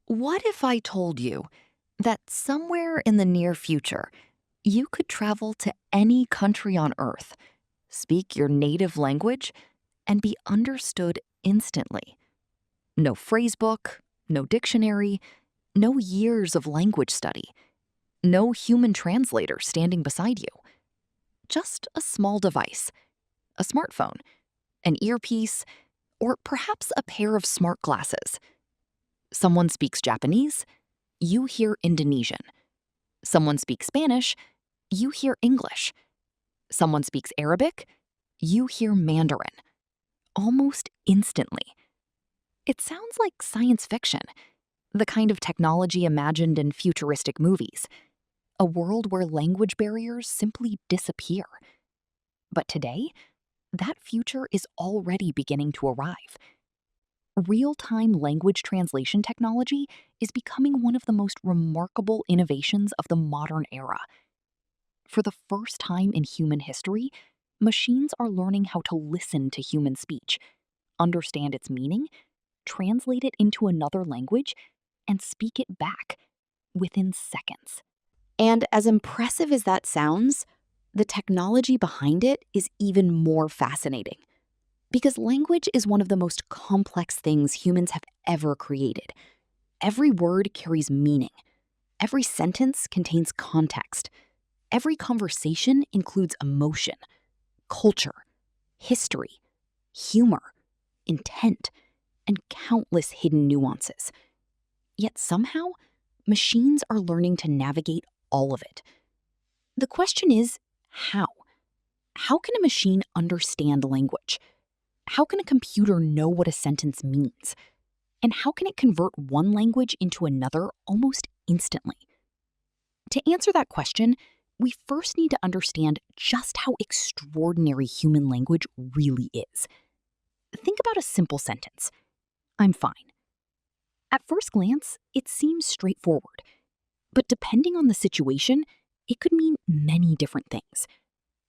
What if I told you that somewhere in the near future, you could travel to any country on Earth, speak your native language, and be understood instantly? No phrasebook, no dictionary, no years of language study, no human translator standing beside you. Just a small device, a smartphone, an earpiece, or perhaps a pair of smart glasses. Someone speaks Japanese, you hear Indonesian. Someone speaks Spanish, you hear English. Someone speaks Arabic, you hear Mandarin. Almost instantly. It sounds like science fiction, the kind of technology imagined in futuristic movies. A world where language barriers simply disappear. But today, that future is already beginning to arrive. Real-time language translation technology is becoming one of the most remarkable innovations of the modern era. For the first time in human history, machines are learning how to listen to human speech, understand its meaning, translate it into another language, and speak it back within seconds. And as impressive as that sounds, the technology behind it is even more fascinating. Because language is one of the most complex things humans have ever created. Every word carries meaning. Every sentence contains context. Every conversation includes emotion, culture, history, humor, intent, and countless hidden nuances. Yet somehow, machines are learning to navigate all of it. The question is, how? How can a machine understand language? How can a computer know what a sentence means? And how can it convert one language into another almost instantly? To answer that question, we first need to understand just how extraordinary human language really is. Think about a simple sentence. I'm fine. At first glance, it seems straightforward. But depending on the situation, it could mean many different things.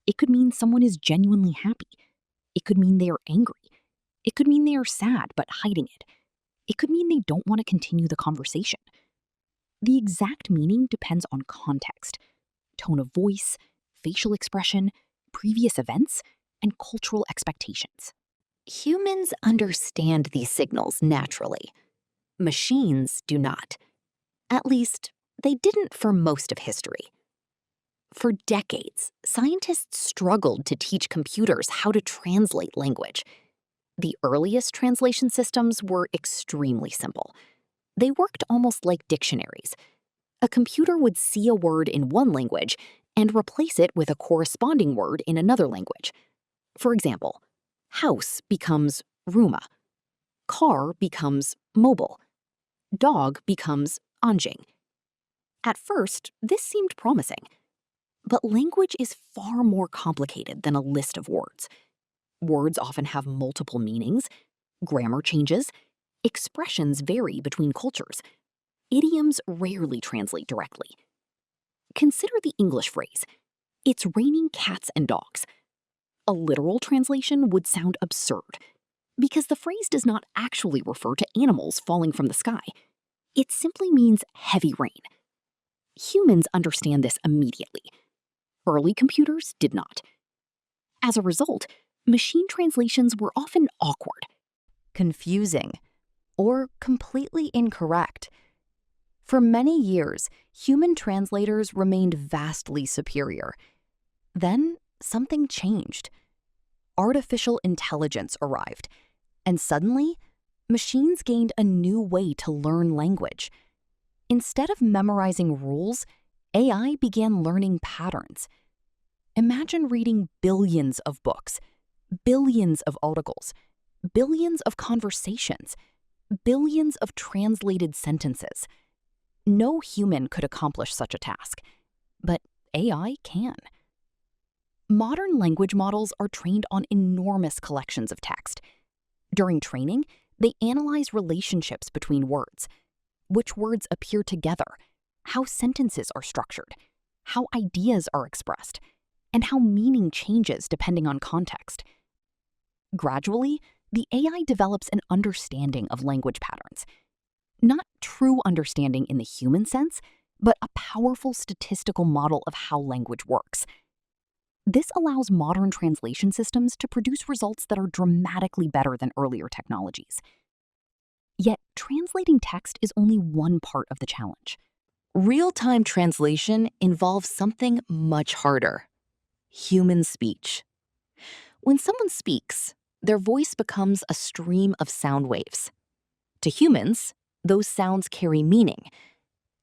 It could mean someone is genuinely happy. It could mean they are angry. It could mean they are sad but hiding it. It could mean they don't want to continue the conversation. The exact meaning depends on context, tone of voice, facial expression, previous events, and cultural expectations. Humans understand these signals naturally. Machines do not. At least, they didn't for most of history. For decades, scientists struggled to teach computers how to translate language. The earliest translation systems were extremely simple. They worked almost like dictionaries. A computer would see a word in one language and replace it with a corresponding word in another language. For example, house becomes Ruma, car becomes mobile, dog becomes anjing. At first, this seemed promising. But language is far more complicated than a list of words. Words often have multiple meanings, grammar changes, expressions vary between cultures. Idioms rarely translate directly. Consider the English phrase, "It's raining cats and dogs." A literal translation would sound absurd, because the phrase does not actually refer to animals falling from the sky. It simply means heavy rain. Humans understand this immediately. Early computers did not. As a result, machine translations were often awkward, confusing, or completely incorrect. For many years, human translators remained vastly superior. Then, something changed. Artificial intelligence arrived, and suddenly, machines gained a new way to learn language. Instead of memorizing rules, AI began learning patterns. Imagine reading billions of books, billions of articles, billions of conversations, billions of translated sentences. No human could accomplish such a task, but AI can. Modern language models are trained on enormous collections of text. During training, they analyze relationships between words, which words appear together, how sentences are structured, how ideas are expressed, and how meaning changes depending on context. Gradually, the AI develops an understanding of language patterns. Not true understanding in the human sense, but a powerful statistical model of how language works. This allows modern translation systems to produce results that are dramatically better than earlier technologies. Yet, translating text is only one part of the challenge. Real-time translation involves something much harder: human speech. When someone speaks, their voice becomes a stream of sound waves. To humans, those sounds carry meaning.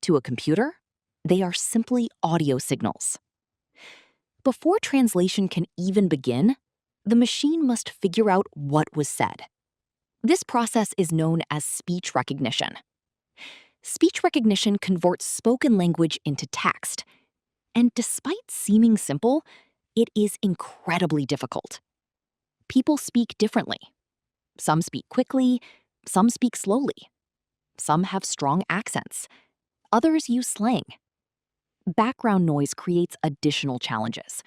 To a computer, they are simply audio signals. Before translation can even begin, the machine must figure out what was said. This process is known as speech recognition. Speech recognition converts spoken language into text. And despite seeming simple, it is incredibly difficult. People speak differently. Some speak quickly, some speak slowly. Some have strong accents. Others use slang. Background noise creates additional challenges: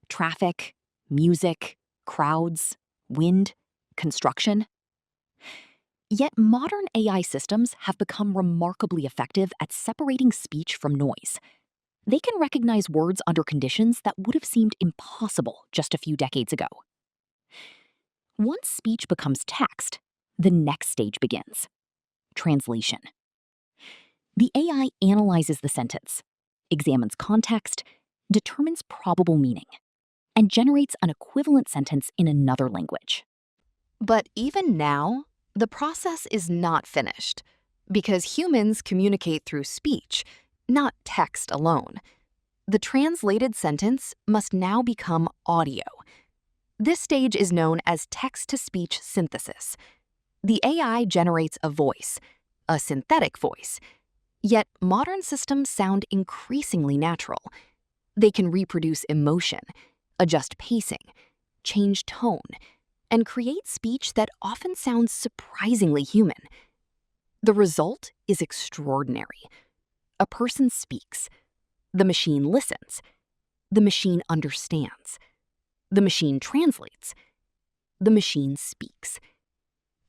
traffic, music, crowds, wind, construction. Yet modern AI systems have become remarkably effective at separating speech from noise. They can recognize words under conditions that would have seemed impossible just a few decades ago. Once speech becomes text, the next stage begins: translation. The AI analyzes the sentence, examines context, determines probable meaning, and generates an equivalent sentence in another language. But even now, the process is not finished, because humans communicate through speech, not text alone. The translated sentence must now become audio. This stage is known as text-to-speech synthesis. The AI generates a voice, a synthetic voice. Yet modern systems sound increasingly natural. They can reproduce emotion, adjust pacing, change tone, and create speech that often sounds surprisingly human. The result is extraordinary. A person speaks. The machine listens. The machine understands. The machine translates. The machine speaks.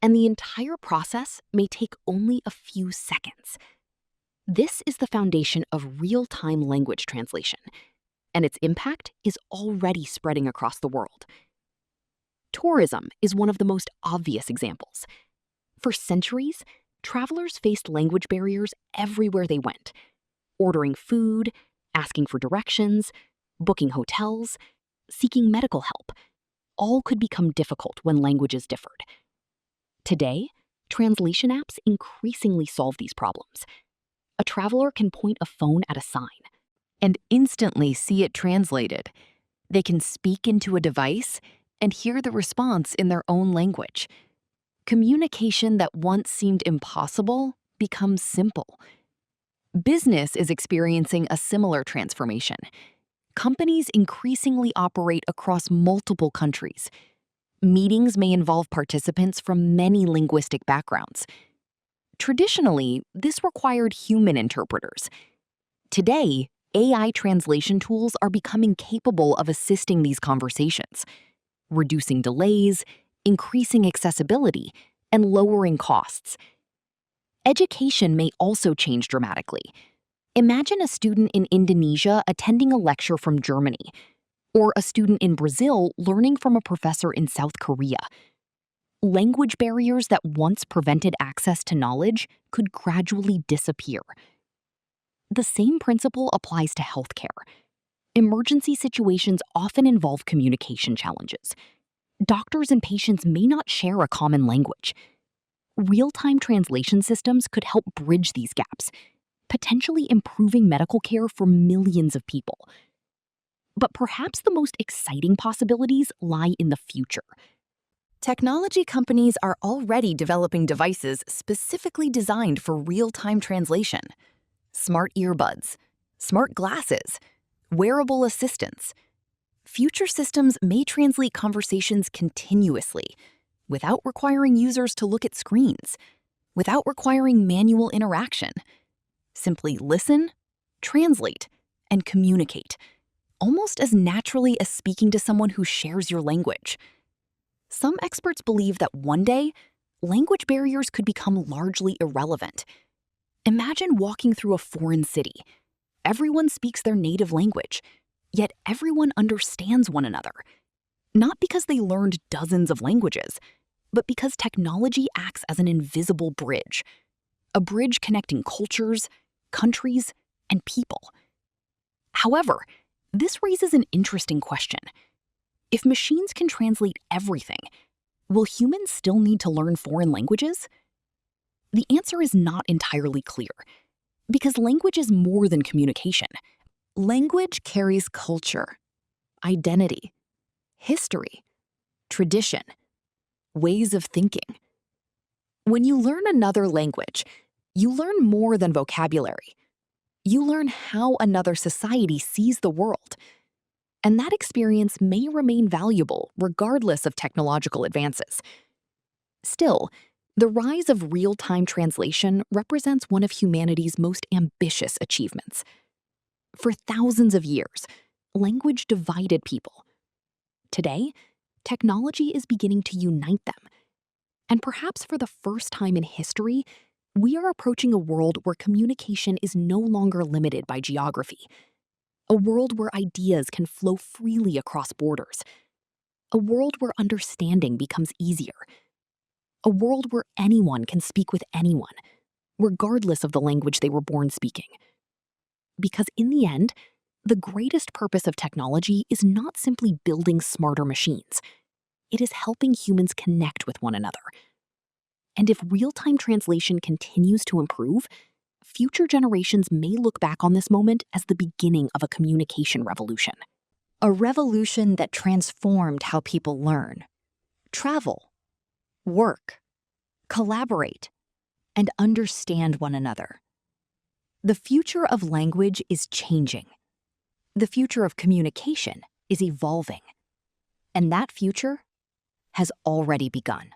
And the entire process may take only a few seconds. This is the foundation of real-time language translation, and its impact is already spreading across the world. Tourism is one of the most obvious examples. For centuries, travelers faced language barriers everywhere they went. Ordering food, asking for directions, booking hotels, seeking medical help, all could become difficult when languages differed. Today, translation apps increasingly solve these problems. A traveler can point a phone at a sign and instantly see it translated. They can speak into a device and hear the response in their own language. Communication that once seemed impossible becomes simple. Business is experiencing a similar transformation. Companies increasingly operate across multiple countries. Meetings may involve participants from many linguistic backgrounds. Traditionally, this required human interpreters. Today, AI translation tools are becoming capable of assisting these conversations, reducing delays, increasing accessibility, and lowering costs. Education may also change dramatically. Imagine a student in Indonesia attending a lecture from Germany, or a student in Brazil learning from a professor in South Korea. Language barriers that once prevented access to knowledge could gradually disappear. The same principle applies to healthcare. Emergency situations often involve communication challenges. Doctors and patients may not share a common language. Real-time translation systems could help bridge these gaps, potentially improving medical care for millions of people. But perhaps the most exciting possibilities lie in the future. Technology companies are already developing devices specifically designed for real-time translation. Smart earbuds, smart glasses, wearable assistants. Future systems may translate conversations continuously, without requiring users to look at screens, without requiring manual interaction. Simply listen, translate, and communicate, almost as naturally as speaking to someone who shares your language. Some experts believe that one day, language barriers could become largely irrelevant, Imagine walking through a foreign city. Everyone speaks their native language, yet everyone understands one another. Not because they learned dozens of languages, but because technology acts as an invisible bridge. A bridge connecting cultures, countries, and people. However, this raises an interesting question. If machines can translate everything, will humans still need to learn foreign languages? The answer is not entirely clear, because language is more than communication. Language carries culture, identity, history, tradition, ways of thinking. When you learn another language, you learn more than vocabulary. You learn how another society sees the world. And that experience may remain valuable regardless of technological advances. Still, the rise of real-time translation represents one of humanity's most ambitious achievements. For thousands of years, language divided people. Today, technology is beginning to unite them. And perhaps for the first time in history, we are approaching a world where communication is no longer limited by geography. A world where ideas can flow freely across borders. A world where understanding becomes easier. A world where anyone can speak with anyone, regardless of the language they were born speaking. Because in the end, the greatest purpose of technology is not simply building smarter machines. It is helping humans connect with one another. And if real-time translation continues to improve, future generations may look back on this moment as the beginning of a communication revolution. A revolution that transformed how people learn, travel, work, collaborate, and understand one another. The future of language is changing. The future of communication is evolving. And that future has already begun.